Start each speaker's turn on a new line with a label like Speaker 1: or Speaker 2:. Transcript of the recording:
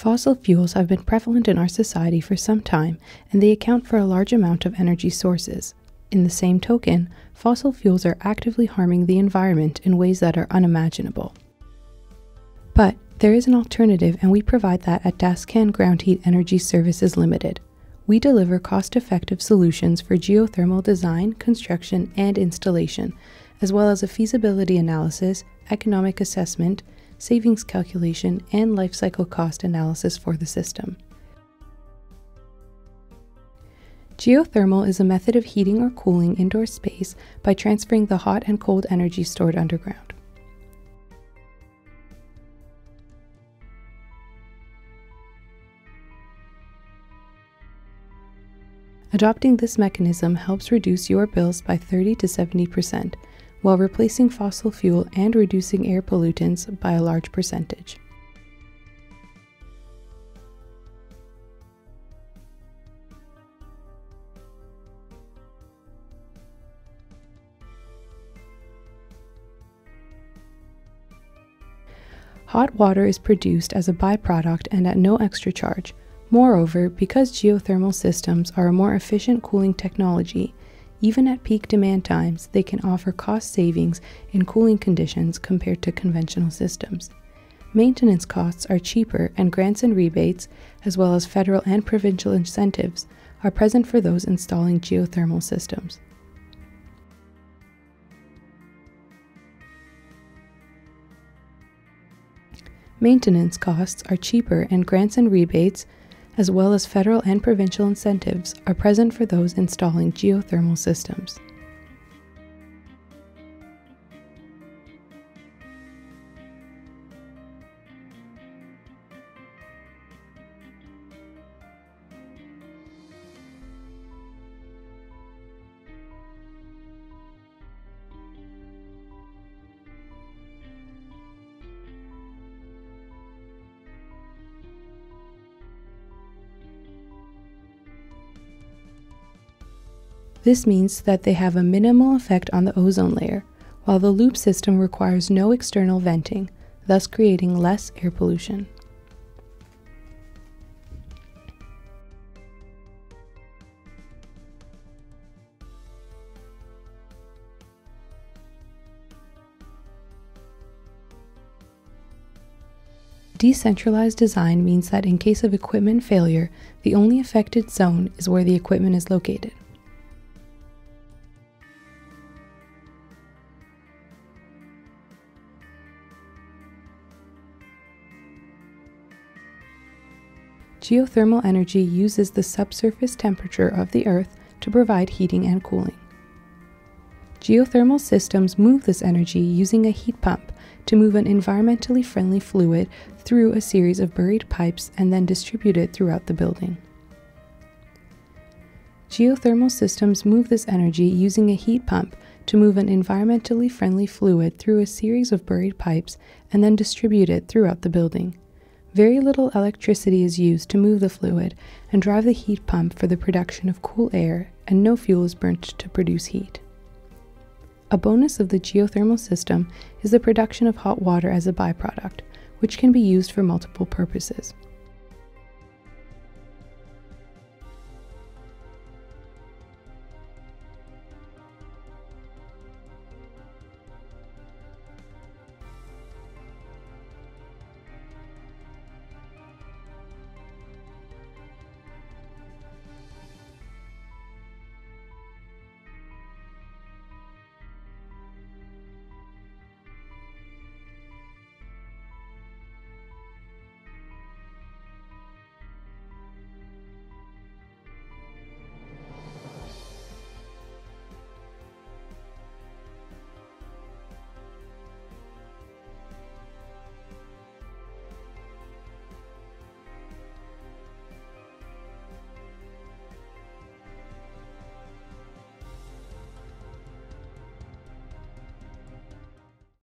Speaker 1: Fossil fuels have been prevalent in our society for some time, and they account for a large amount of energy sources. In the same token, fossil fuels are actively harming the environment in ways that are unimaginable. But there is an alternative, and we provide that at DascanGroundHeat Energy Services Limited. We deliver cost-effective solutions for geothermal design, construction, and installation, as well as a feasibility analysis, economic assessment, savings calculation, and lifecycle cost analysis for the system. Geothermal is a method of heating or cooling indoor space by transferring the hot and cold energy stored underground. Adopting this mechanism helps reduce your bills by 30 to 70%, while replacing fossil fuel and reducing air pollutants by a large percentage. Hot water is produced as a byproduct and at no extra charge. Moreover, because geothermal systems are a more efficient cooling technology, even at peak demand times, they can offer cost savings in cooling conditions compared to conventional systems. Maintenance costs are cheaper, and grants and rebates, as well as federal and provincial incentives, are present for those installing geothermal systems. Maintenance costs are cheaper, and grants and rebates, as well as federal and provincial incentives, are present for those installing geothermal systems. This means that they have a minimal effect on the ozone layer, while the loop system requires no external venting, thus creating less air pollution. Decentralized design means that in case of equipment failure, the only affected zone is where the equipment is located. Geothermal energy uses the subsurface temperature of the Earth to provide heating and cooling. Geothermal systems move this energy using a heat pump to move an environmentally friendly fluid through a series of buried pipes and then distribute it throughout the building. Geothermal systems move this energy using a heat pump to move an environmentally friendly fluid through a series of buried pipes and then distribute it throughout the building. Very little electricity is used to move the fluid and drive the heat pump for the production of cool air, and no fuel is burnt to produce heat. A bonus of the geothermal system is the production of hot water as a byproduct, which can be used for multiple purposes.